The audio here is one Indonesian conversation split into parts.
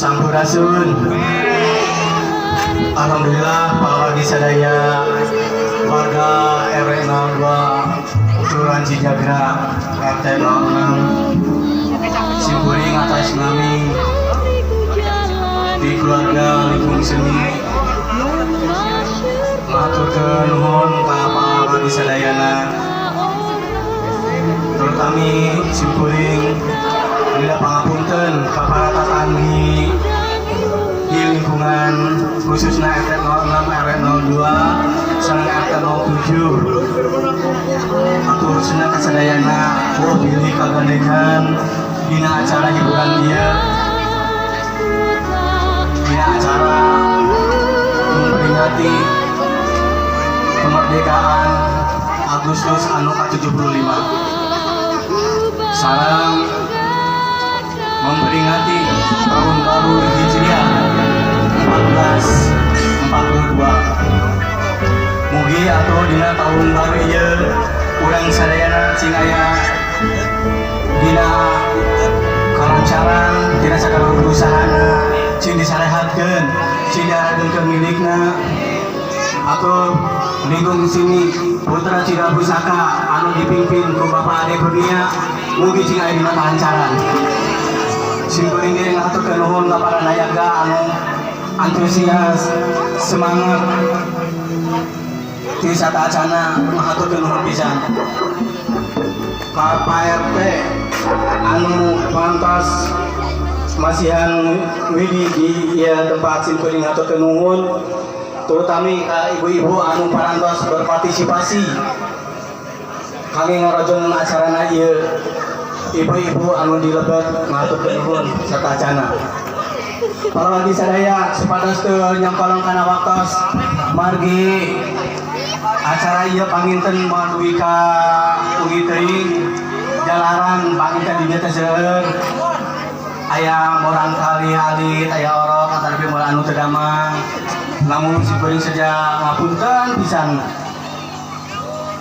Sampurasun. Alhamdulillah pagi sadaya warga RW 02 Kelurahan Cijagra RT 06 Simkuring atas nami di keluarga Lingkung Seni maturkeun nuhun ka pagi sadayana terutama simkuring bila pangapunten ka para tatanggi di lingkungan khususnya RT 06 RW 02 sareng RT 07 atur cenah kasadayana pilih kagandengan dina acara hiburan dia dina acara memperingati kemerdekaan Agustus anu ke-75 sareng memperingati tahun baru Hijriah 1442. Mugi atau dina tahun baru ieu urang sadayana cing aya dina kalancaran dina sagala usahana cing disarehatkeun cing diarageun milikna atau lingkung sini putra Cida Pusaka anu dipimpin ku Bapak Ade Kurnia mugi cing aya dina kalancaran simkuring ge ngaturkeun nuhun ka para nayaga anu antusias semangat di sata acana ngaturkeun nuhun pisan ka Pak RT anu pantas masihan widi di tempat simkuring ngaturkeun nuhun terutama ka ibu-ibu anu parantos berpartisipasi kami ngarajoneun acarana ieu ibu-ibu anu dilebet ngaturkeun nuhun sarta acana para wargi sadaya supados teu nyangkolong kana waktos margi acara ieu panginten moal dugi ka ugi teuing jalaran panginten di dieu teh seueur aya morang kali halit aya orok atarpi moal anu teu damang namun simkuring saja ngapunten pisan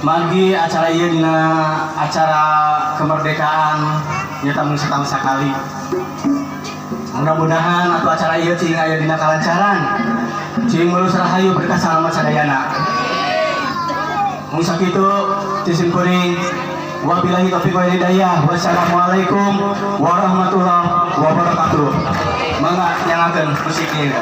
margi acara ieu dina acara kemerdekaan nya tamu setahun sakali mudah-mudahan atau acara ieu cing aya dina kalancaran cing mulus rahayu berkah salamet sadayana mun sakitu ti simkuring wabillahi taufiq wal hidayah wassalamualaikum warahmatullahi wabarakatuh mangga nyangakeun musik ieu.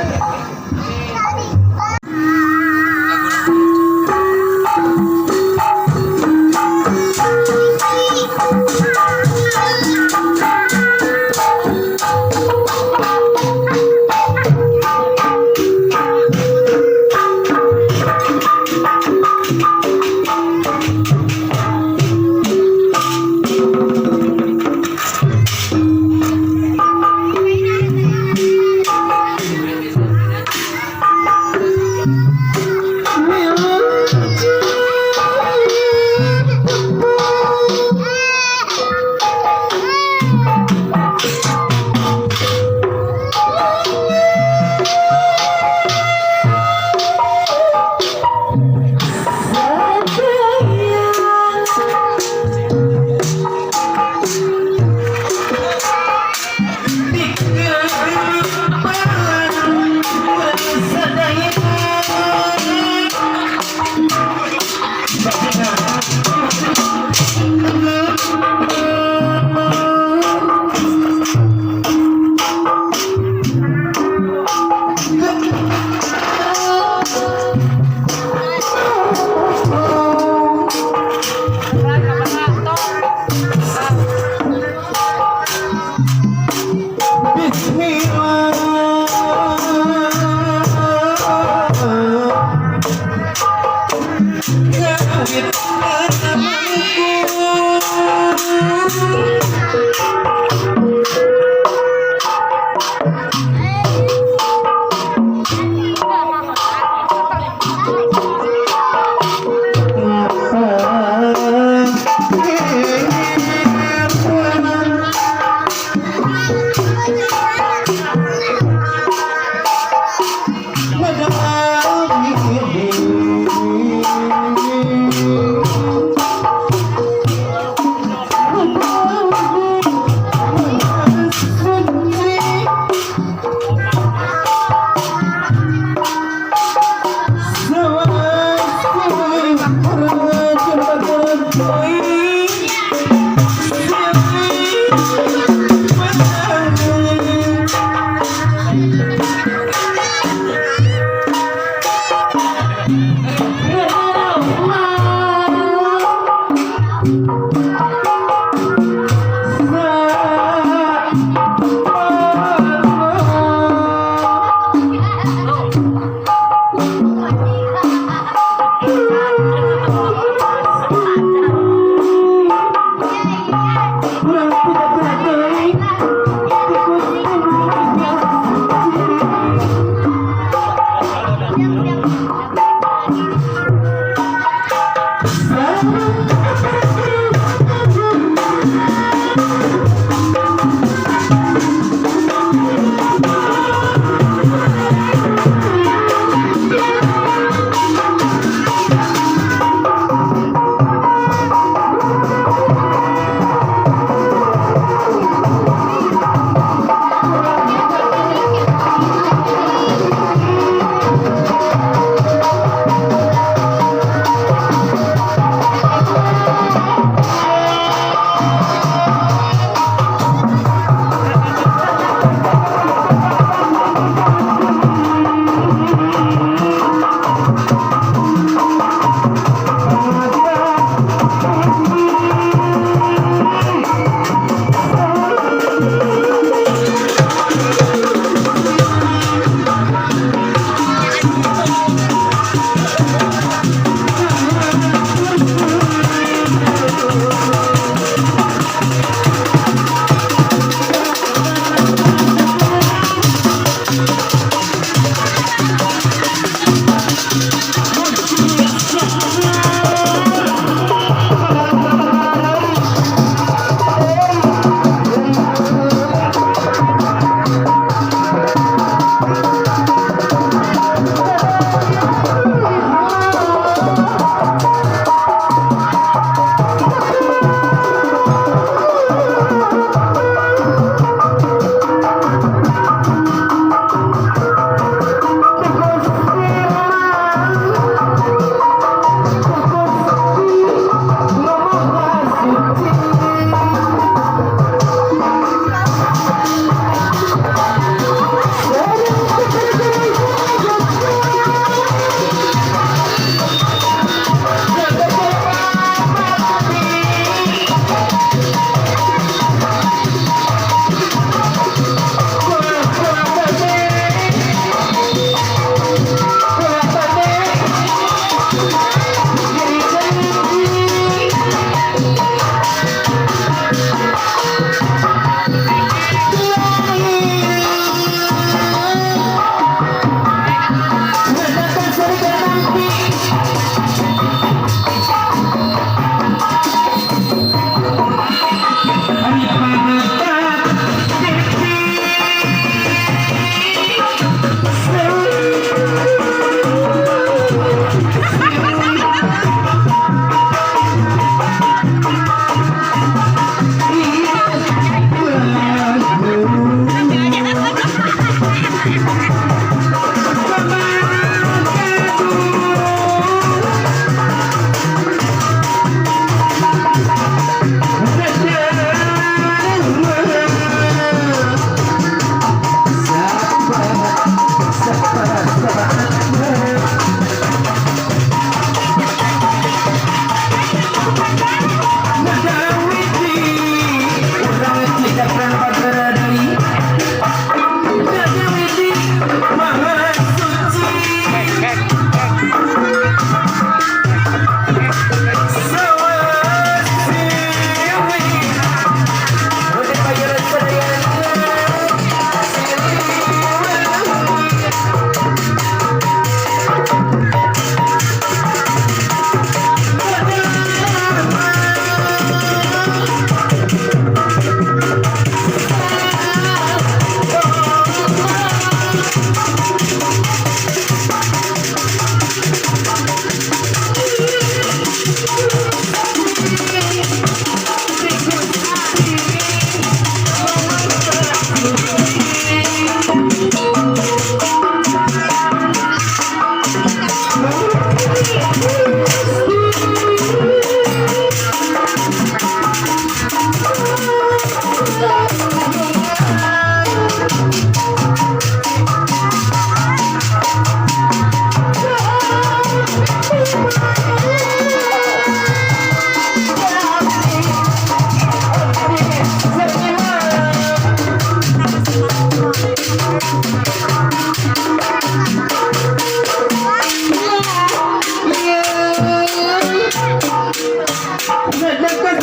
Nagkas